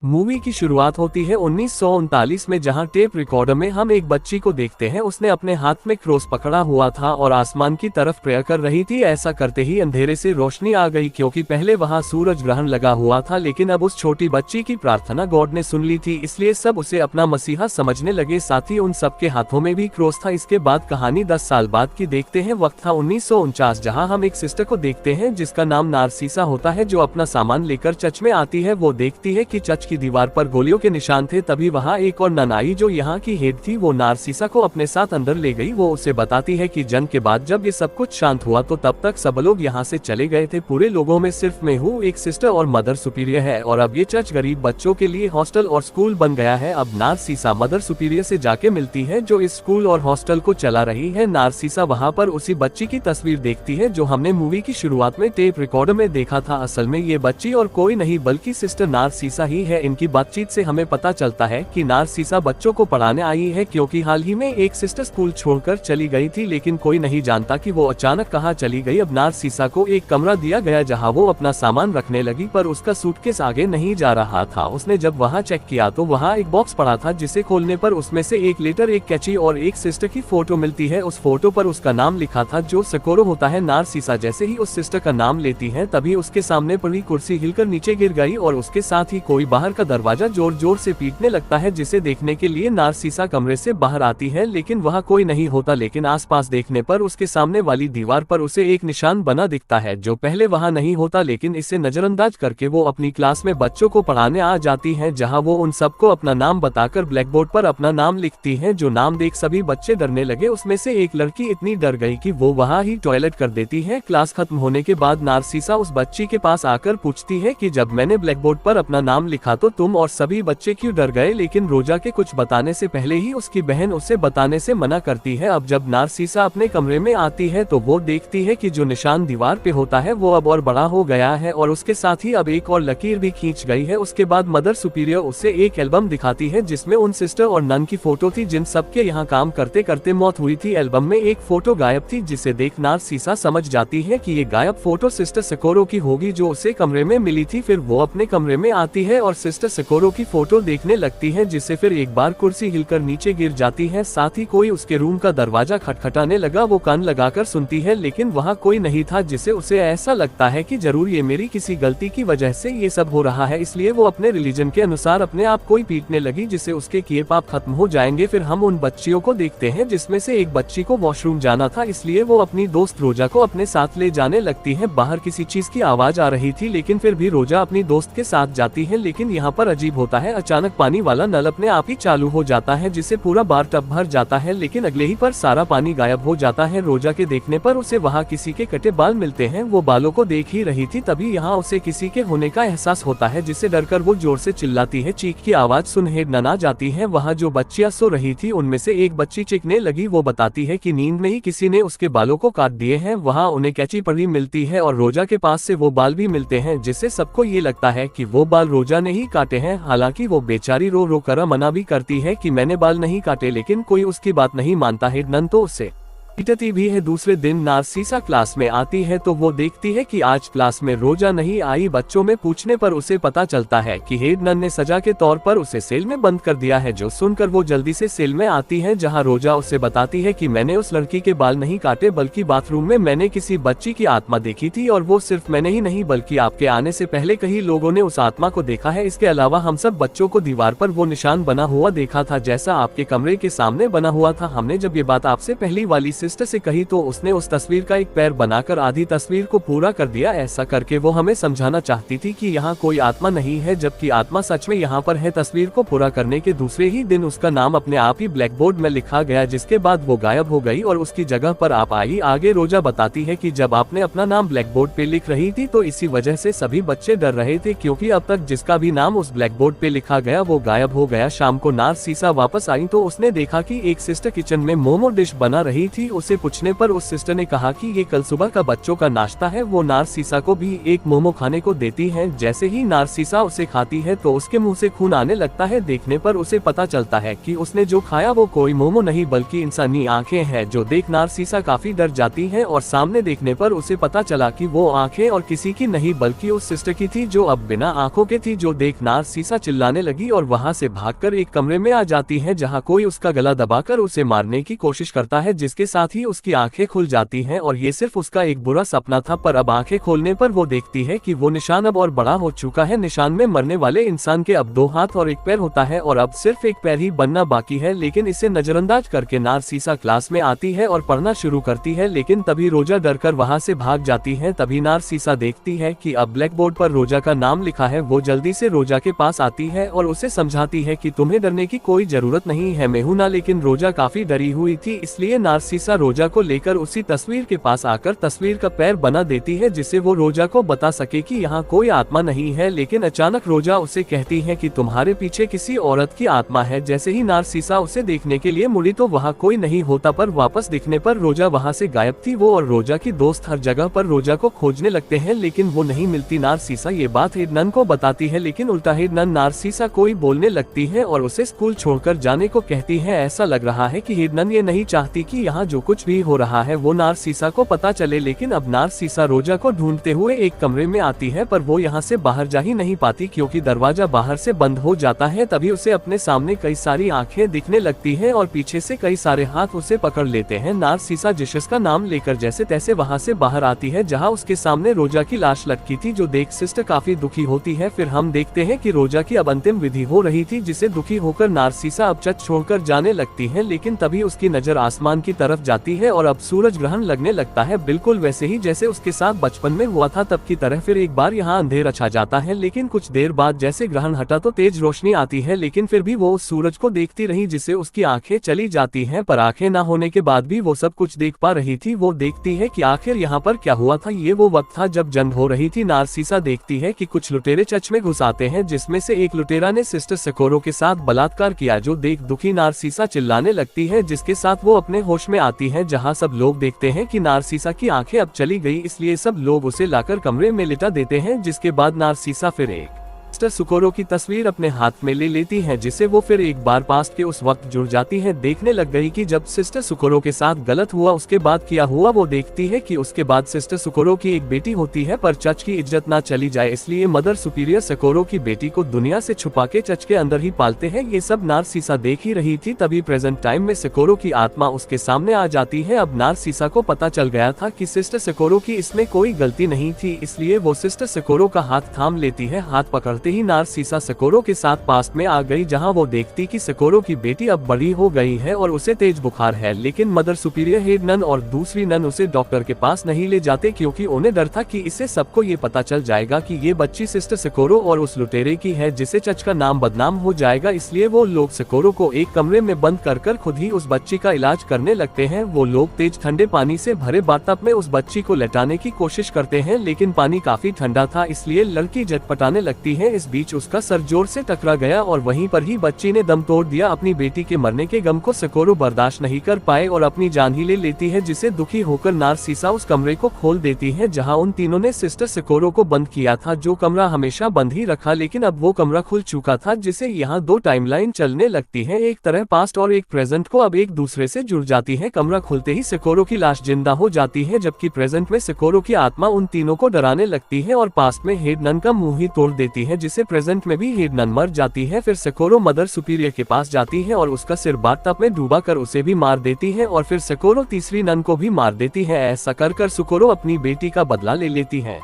Movie की शुरुआत होती है 1939 में, जहां टेप रिकॉर्डर में हम एक बच्ची को देखते हैं। उसने अपने हाथ में क्रॉस पकड़ा हुआ था और आसमान की तरफ प्रेयर कर रही थी। ऐसा करते ही अंधेरे से रोशनी आ गई, क्योंकि पहले वहां सूरज ग्रहण लगा हुआ था, लेकिन अब उस छोटी बच्ची की प्रार्थना गॉड ने सुन ली थी, इसलिए सब उसे अपना मसीहा समझने लगे। साथ ही उन सबके हाथों में भी क्रॉस था। इसके बाद कहानी 10 साल बाद की देखते हैं। वक्त था 1949, जहाँ हम एक सिस्टर को देखते हैं जिसका नाम नारसीसा होता है, जो अपना सामान लेकर चर्च में आती है। वो देखती है कि चर्च की दीवार पर गोलियों के निशान थे। तभी वहाँ एक और नन आई जो यहाँ की हेड थी। वो नारसीसा को अपने साथ अंदर ले गई। वो उसे बताती है कि जंग के बाद जब ये सब कुछ शांत हुआ तो तब तक सब लोग यहाँ से चले गए थे। पूरे लोगों में सिर्फ मैं हूँ, एक सिस्टर और मदर सुपीरियर है, और अब ये चर्च गरीब बच्चों के लिए हॉस्टल और स्कूल बन गया है। अब नारसीसा मदर सुपीरियर से जाके मिलती है जो इस स्कूल और हॉस्टल को चला रही है। नारसीसा वहाँ पर उसी बच्ची की तस्वीर देखती है जो हमने मूवी की शुरुआत में टेप रिकॉर्डर में देखा था। असल में ये बच्ची और कोई नहीं बल्कि सिस्टर नारसीसा ही है। इनकी बातचीत से हमें पता चलता है कि नारसीसा बच्चों को पढ़ाने आई है, क्योंकि हाल ही में एक सिस्टर स्कूल छोड़कर चली गई थी, लेकिन कोई नहीं जानता कि वो अचानक कहाँ चली गई। अब नारसीसा को एक कमरा दिया गया जहाँ वो अपना सामान रखने लगी, पर उसका सूटकेस आगे नहीं जा रहा था। उसने जब वहाँ चेक किया तो वहाँ एक बॉक्स पड़ा था, जिसे खोलने पर उसमें से एक लेटर, एक कैची और एक सिस्टर की फोटो मिलती है। उस फोटो पर उसका नाम लिखा था जो सकोरो होता है। नारसीसा जैसे ही उस सिस्टर का नाम लेती है तभी उसके सामने पड़ी कुर्सी हिलकर नीचे गिर गई, और उसके साथ ही कोई बाहर का दरवाजा जोर जोर से पीटने लगता है, जिसे देखने के लिए नारसीसा कमरे से बाहर आती है, लेकिन वहाँ कोई नहीं होता। लेकिन आसपास देखने पर उसके सामने वाली दीवार पर उसे एक निशान बना दिखता है जो पहले वहाँ नहीं होता, लेकिन इसे नजरअंदाज करके वो अपनी क्लास में बच्चों को पढ़ाने आ जाती है, जहाँ वो उन सबको अपना नाम बताकर ब्लैकबोर्ड पर अपना नाम लिखती है। जो नाम देख सभी बच्चे डरने लगे। उसमें से एक लड़की इतनी डर गई कि वो वहाँ ही टॉयलेट कर देती है। क्लास खत्म होने के बाद नारसीसा उस बच्ची के पास आकर पूछती है कि जब मैंने ब्लैकबोर्ड पर अपना नाम लिखा तो तुम और सभी बच्चे क्यों डर गए। लेकिन रोजा के कुछ बताने से पहले ही उसकी बहन उसे बताने से मना करती है। अब जब नारसीसा अपने कमरे में आती है तो वो देखती है कि जो निशान दीवार पे होता है वो अब और बड़ा हो गया है, और उसके साथ ही अब एक और लकीर भी खींच गई है। उसके बाद मदर सुपीरियर उसे एक एल्बम दिखाती है जिसमें उन सिस्टर और नन की फोटो थी जिन सबके यहाँ काम करते करते मौत हुई थी। एल्बम में एक फोटो गायब थी, जिसे देख नारसीसा समझ जाती है कि ये गायब फोटो सिस्टर सकोरो की होगी जो उसे कमरे में मिली थी। फिर वो अपने कमरे में आती है और सिस्टर सकोरो की फोटो देखने लगती है, जिससे फिर एक बार कुर्सी हिलकर नीचे गिर जाती है। साथ ही कोई उसके रूम का दरवाजा खटखटाने लगा। वो कान लगाकर सुनती है, लेकिन वहाँ कोई नहीं था, जिससे उसे ऐसा लगता है कि जरूर ये मेरी किसी गलती की वजह से ये सब हो रहा है। इसलिए वो अपने रिलीजन के अनुसार अपने आप को ही पीटने लगी, जिससे उसके किए पाप खत्म हो जाएंगे। फिर हम उन बच्चियों को देखते हैं जिसमें से एक बच्ची को वॉशरूम जाना था, इसलिए वो अपनी दोस्त रोजा को अपने साथ ले जाने लगती है। बाहर किसी चीज की आवाज आ रही थी, लेकिन फिर भी रोजा अपनी दोस्त के साथ जाती है। लेकिन यहाँ पर अजीब होता है, अचानक पानी वाला नल अपने आप ही चालू हो जाता है, जिससे पूरा बार टब भर जाता है, लेकिन अगले ही पर सारा पानी गायब हो जाता है। रोजा के देखने पर उसे वहाँ किसी के कटे बाल मिलते हैं। वो बालों को देख ही रही थी, तभी यहाँ उसे किसी के होने का एहसास होता है, जिससे डरकर वो जोर से चिल्लाती है। चीख की आवाज सुन हेड नन आ जाती है। वहाँ जो बच्चियां सो रही थी उनमें से एक बच्ची चीखने लगी। वो बताती है कि नींद में ही किसी ने उसके बालों को काट दिए हैं। वहाँ उन्हें कैची पड़ी मिलती है और रोजा के पास से वो बाल भी मिलते हैं, जिससे सबको ये लगता है कि वो बाल रोजा ने ही काटे हैं। हालांकि वो बेचारी रो रो कर मना भी करती है कि मैंने बाल नहीं काटे, लेकिन कोई उसकी बात नहीं मानता। हेड नन तो उससे पीटती भी है। दूसरे दिन नारसीसा क्लास में आती है तो वो देखती है कि आज क्लास में रोजा नहीं आई। बच्चों में पूछने पर उसे पता चलता है कि हेड नन ने सजा के तौर पर उसे सेल में बंद कर दिया है। जो सुनकर वो जल्दी से सेल में आती है, जहां रोजा उसे बताती है कि मैंने उस लड़की के बाल नहीं काटे, बल्कि बाथरूम में मैंने किसी बच्ची की आत्मा देखी थी, और वो सिर्फ मैंने ही नहीं बल्कि आपके आने से पहले कई लोगों ने उस आत्मा को देखा है। इसके अलावा हम सब बच्चों को दीवार पर वो निशान बना हुआ देखा था जैसा आपके कमरे के सामने बना हुआ था। हमने जब ये बात आपसे पहली वाली सिस्टर से कही तो उसने उस तस्वीर का एक पैर बनाकर आधी तस्वीर को पूरा कर दिया। ऐसा करके वो हमें समझाना चाहती थी कि यहाँ कोई आत्मा नहीं है, जबकि आत्मा सच में यहाँ पर है। तस्वीर को पूरा करने के दूसरे ही दिन उसका नाम अपने आप ही ब्लैकबोर्ड में लिखा गया, जिसके बाद वो गायब हो गई और उसकी जगह पर आप आई। आगे रोजा बताती है कि जब आपने अपना नाम ब्लैकबोर्ड पे लिख रही थी तो इसी वजह से सभी बच्चे डर रहे थे, क्योंकि अब तक जिसका भी नाम उस ब्लैकबोर्ड पे लिखा गया वो गायब हो गया। शाम को नारसीसा वापस आई तो उसने देखा कि एक सिस्टर किचन में मोमो डिश बना रही थी उसे पूछने पर उस सिस्टर ने कहा कि ये कल सुबह का बच्चों का नाश्ता है। वो नारसीसा को भी एक मोमो खाने को देती है। जैसे ही नारसीसा उसे खाती है तो उसके मुंह से खून आने लगता है। देखने पर उसे पता चलता है कि उसने जो खाया वो कोई मोमो नहीं बल्कि इंसानी आंखें हैं, जो देख नारसीसा काफी डर जाती है और सामने देखने पर उसे पता चला कि वो आंखें और किसी की नहीं बल्कि उस सिस्टर की थी जो अब बिना आंखों के थी। जो देख नारसीसा चिल्लाने लगी और वहाँ से भागकर एक कमरे में आ जाती है जहाँ कोई उसका गला दबाकर उसे मारने की कोशिश करता है, जिसके साथ ही उसकी आंखें खुल जाती हैं और ये सिर्फ उसका एक बुरा सपना था। पर अब आंखें खोलने पर वो देखती है कि वो निशान अब और बड़ा हो चुका है। निशान में मरने वाले इंसान के अब 2 हाथ और 1 पैर होता है और अब सिर्फ 1 पैर ही बनना बाकी है। लेकिन इसे नजरअंदाज करके नारसीसा क्लास में आती है और पढ़ना शुरू करती है, लेकिन तभी रोजा डरकर वहाँ से भाग जाती है। तभी नारसीसा देखती है कि अब ब्लैक बोर्ड पर रोजा का नाम लिखा है। वो जल्दी से रोजा के पास आती है और उसे समझाती है कि तुम्हें डरने की कोई जरूरत नहीं है, मैं हूं ना। लेकिन रोजा काफी डरी हुई थी, इसलिए नारसीसा रोजा को लेकर उसी तस्वीर के पास आकर तस्वीर का पैर बना देती है, जिससे वो रोजा को बता सके कि यहाँ कोई आत्मा नहीं है। लेकिन अचानक रोजा उसे कहती है कि तुम्हारे पीछे किसी औरत की आत्मा है। जैसे ही नारसीसा उसे देखने के लिए मुड़ी तो वहाँ कोई नहीं होता, पर वापस दिखने पर रोजा वहाँ से गायब थी। वो और रोजा की दोस्त हर जगह पर रोजा को खोजने लगते हैं, लेकिन वो नहीं मिलती। नारसीसा ये बात हिरनन को बताती है, लेकिन उल्टा हिरनन नारसीसा को ही बोलने लगती है और उसे स्कूल छोड़कर जाने को कहती है। ऐसा लग रहा है कि हिरनन ये नहीं चाहती कि यहाँ जो कुछ भी हो रहा है वो नारसीसा को पता चले। लेकिन अब नारसीसा रोजा को ढूंढते हुए एक कमरे में आती है, पर वो यहाँ से बाहर जा ही नहीं पाती क्योंकि दरवाजा बाहर से बंद हो जाता है। तभी उसे अपने सामने कई सारी आंखें दिखने लगती है और पीछे से कई सारे हाथ उसे पकड़ लेते हैं। नारसीसा जीसस का नाम लेकर जैसे तैसे वहाँ से बाहर आती है, जहाँ उसके सामने रोजा की लाश लटकी थी, जो देख सिस्टर काफी दुखी होती है। फिर हम देखते हैं कि रोजा की अब अंतिम विधि हो रही थी, जिसे दुखी होकर नारसीसा अब चच छोड़कर जाने लगती है। लेकिन तभी उसकी नजर आसमान की तरफ जाती है और अब सूरज ग्रहण लगने लगता है, बिल्कुल वैसे ही जैसे उसके साथ बचपन में हुआ था तब की तरह। फिर एक बार यहाँ अंधेरा छा जाता है, लेकिन कुछ देर बाद जैसे ग्रहण हटा तो तेज रोशनी आती है। लेकिन फिर भी वो उस सूरज को देखती रही, जिससे उसकी आंखें चली जाती हैं। पर आंखें न होने के बाद भी वो सब कुछ देख पा रही थी। वो देखती है कि आखिर यहाँ पर क्या हुआ था। ये वो वक्त था जब जंग हो रही थी। नारसीसा देखती है कि कुछ लुटेरे चर्च में घुस आते हैं, जिसमें से एक लुटेरा ने सिस्टर सकोरो के साथ बलात्कार किया। जो देख दुखी नारसीसा चिल्लाने लगती है, जिसके साथ वो अपने होश में आती है। जहाँ सब लोग देखते हैं कि नारसीसा की आंखें अब चली गई, इसलिए सब लोग उसे लाकर कमरे में लिटा देते हैं। जिसके बाद नारसीसा फिर एक सिस्टर सकोरो की तस्वीर अपने हाथ में ले लेती है, जिसे वो फिर एक बार पास्ट के उस वक्त जुड़ जाती है। देखने लग गई कि जब सिस्टर सकोरो के साथ गलत हुआ उसके बाद किया हुआ। वो देखती है कि उसके बाद सिस्टर सकोरो की एक बेटी होती है, पर चर्च की इज्जत ना चली जाए इसलिए मदर सुपीरियर सकोरो की बेटी को दुनिया से छुपा के चर्च के अंदर ही पालते हैं। ये सब नारसीसा देख ही रही थी। तभी प्रेजेंट टाइम में सकोरो की आत्मा उसके सामने आ जाती है। अब नारसीसा को पता चल गया था कि सिस्टर सकोरो की इसमें कोई गलती नहीं थी, इसलिए वो सिस्टर सकोरो का हाथ थाम लेती है। हाथ पकड़ते ही नारसीसा सकोरो के साथ पास में आ गई, जहां वो देखती कि सकोरो की बेटी अब बड़ी हो गई है और उसे तेज बुखार है। लेकिन मदर सुपीरियर हेड नन और दूसरी नन उसे डॉक्टर के पास नहीं ले जाते, क्योंकि उन्हें डर था कि इससे सबको ये पता चल जाएगा कि ये बच्ची सिस्टर सकोरो और उस लुटेरे की है, जिससे चर्च का नाम बदनाम हो जाएगा। इसलिए वो लोग सकोरो को एक कमरे में बंद कर खुद ही उस बच्ची का इलाज करने लगते हैं। वो लोग तेज ठंडे पानी से भरे बाथटब में उस बच्ची को लेटाने की कोशिश करते हैं, लेकिन पानी काफी ठंडा था, इसलिए लड़की झटपटाने लगती है। इस बीच उसका सर जोर से टकरा गया और वहीं पर ही बच्ची ने दम तोड़ दिया। अपनी बेटी के मरने के गम को सकोरो बर्दाश्त नहीं कर पाए और अपनी जान ही ले लेती है, जिसे दुखी होकर नारसीसा उस कमरे को खोल देती है जहां उन तीनों ने सिस्टर सकोरो को बंद किया था। जो कमरा हमेशा बंद ही रखा, लेकिन अब वो कमरा खुल चुका था, जिसे यहाँ 2 टाइमलाइन चलने लगती है, एक तरह पास्ट और एक प्रेजेंट को अब एक दूसरे से जुड़ जाती है। कमरा खुलते ही सकोरो की लाश जिंदा हो जाती है, जबकि प्रेजेंट में सकोरो की आत्मा उन तीनों को डराने लगती है और पास्ट में हेड नन का मुंह ही तोड़ देती है, जिसे प्रेजेंट में भी हेड नन मर जाती है। फिर सकोरो मदर सुपीरियर के पास जाती है और उसका सिर बाथटब में डूबा कर उसे भी मार देती है और फिर सकोरो तीसरी नन को भी मार देती है। ऐसा कर सकोरो अपनी बेटी का बदला ले लेती है।